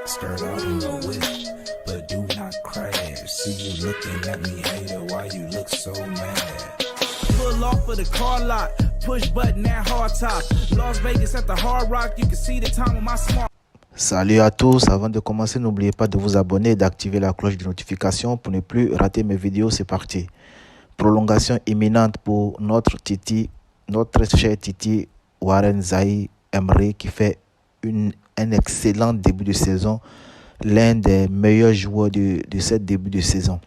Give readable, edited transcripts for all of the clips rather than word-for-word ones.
Start out in a wish, but do not crash. See you looking at me, hater, why you look so mad? Pull off of the car lot, push button at hard top. Las Vegas at the Hard Rock, you can see the time on my smart. Salut à tous, avant de commencer, n'oubliez pas de vous abonner et d'activer la cloche de notification pour ne plus rater mes vidéos. C'est parti. Prolongation imminente pour notre cher Titi Warren Zaïre-Emery qui fait un excellent début de saison, l'un des meilleurs joueurs de cette début de saison.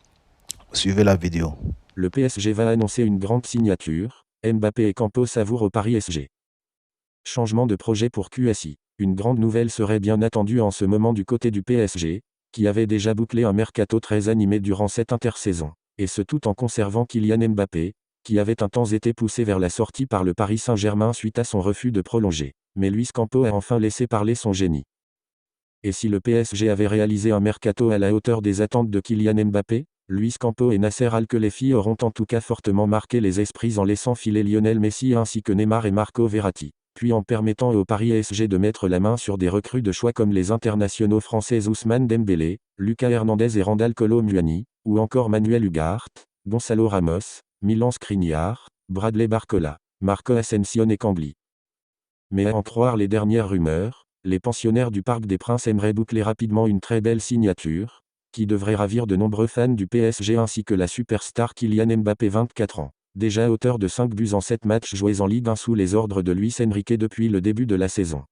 Suivez la vidéo. Le PSG va annoncer une grande signature, Mbappé et Campos savourent au Paris SG. Changement de projet pour QSI. Une grande nouvelle serait bien attendue en ce moment du côté du PSG, qui avait déjà bouclé un mercato très animé durant cette intersaison, et ce tout en conservant Kylian Mbappé, qui avait un temps été poussé vers la sortie par le Paris Saint-Germain suite à son refus de prolonger. Mais Luis Campos a enfin laissé parler son génie. Et si le PSG avait réalisé un mercato à la hauteur des attentes de Kylian Mbappé, Luis Campos et Nasser Al-Khelaifi auront en tout cas fortement marqué les esprits en laissant filer Lionel Messi ainsi que Neymar et Marco Verratti, puis en permettant au Paris SG de mettre la main sur des recrues de choix comme les internationaux français Ousmane Dembélé, Lucas Hernandez et Randal Kolo Muani, ou encore Manuel Ugarte, Gonçalo Ramos, Milan Skriniar, Bradley Barcola, Marco Asensio et Kangli. Mais à en croire les dernières rumeurs, les pensionnaires du Parc des Princes aimeraient boucler rapidement une très belle signature, qui devrait ravir de nombreux fans du PSG ainsi que la superstar Kylian Mbappé 24 ans. Déjà auteur de 5 buts en 7 matchs joués en Ligue 1 sous les ordres de Luis Enrique depuis le début de la saison.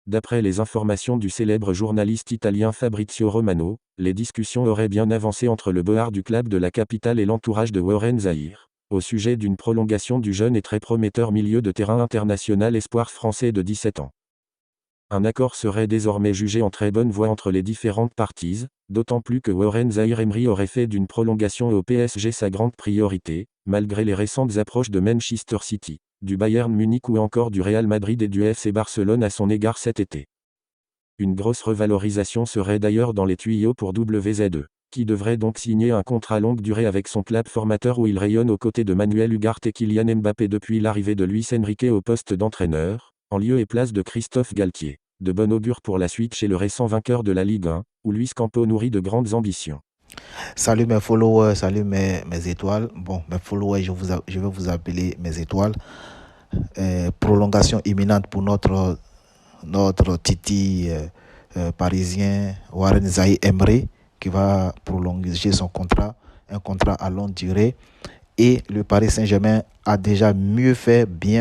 D'après les informations du célèbre journaliste italien Fabrizio Romano, les discussions auraient bien avancé entre le board du club de la capitale et l'entourage de Warren Zaïre, au sujet d'une prolongation du jeune et très prometteur milieu de terrain international espoir français de 17 ans. Un accord serait désormais jugé en très bonne voie entre les différentes parties, d'autant plus que Warren Zaïre-Emery aurait fait d'une prolongation au PSG sa grande priorité, malgré les récentes approches de Manchester City, du Bayern Munich ou encore du Real Madrid et du FC Barcelone à son égard cet été. Une grosse revalorisation serait d'ailleurs dans les tuyaux pour WZ2, qui devrait donc signer un contrat longue durée avec son club formateur où il rayonne aux côtés de Manuel Ugarte et Kylian Mbappé depuis l'arrivée de Luis Enrique au poste d'entraîneur, en lieu et place de Christophe Galtier. De bon augure pour la suite chez le récent vainqueur de la Ligue 1, où Luis Campos nourrit de grandes ambitions. Salut mes followers, salut mes étoiles. Bon, mes followers, je vais vous appeler mes étoiles. Prolongation imminente pour notre Titi parisien Warren Zaïre-Emery qui va prolonger son contrat, un contrat à longue durée. Et le Paris Saint-Germain a déjà bien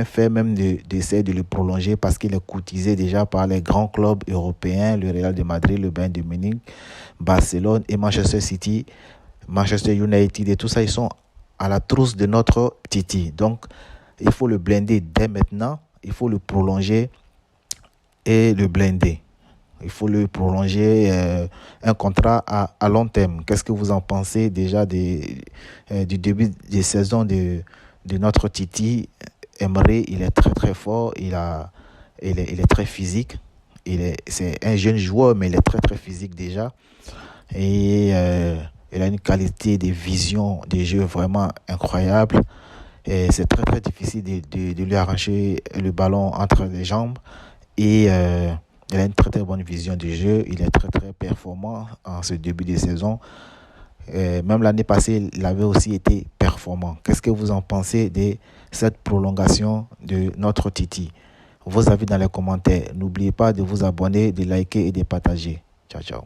fait même d'essayer de le prolonger parce qu'il est courtisé déjà par les grands clubs européens, le Real de Madrid, le Bayern de Munich, Barcelone et Manchester City, Manchester United et tout ça, ils sont à la trousse de notre Titi. Donc, il faut le blinder dès maintenant, il faut le prolonger et le blinder. Il faut le prolonger un contrat à long terme. Qu'est-ce que vous en pensez déjà du début de saison de notre Titi Emery? Il est très très fort, il est très physique. C'est un jeune joueur, mais il est très très physique déjà. Et il a une qualité de vision de jeu vraiment incroyable. Et c'est très très difficile de lui arracher le ballon entre les jambes. Et il a une très très bonne vision du jeu, il est très très performant en ce début de saison. Même l'année passée, il avait aussi été performant. Qu'est-ce que vous en pensez de cette prolongation de notre Titi? Vos avis dans les commentaires. N'oubliez pas de vous abonner, de liker et de partager. Ciao, ciao.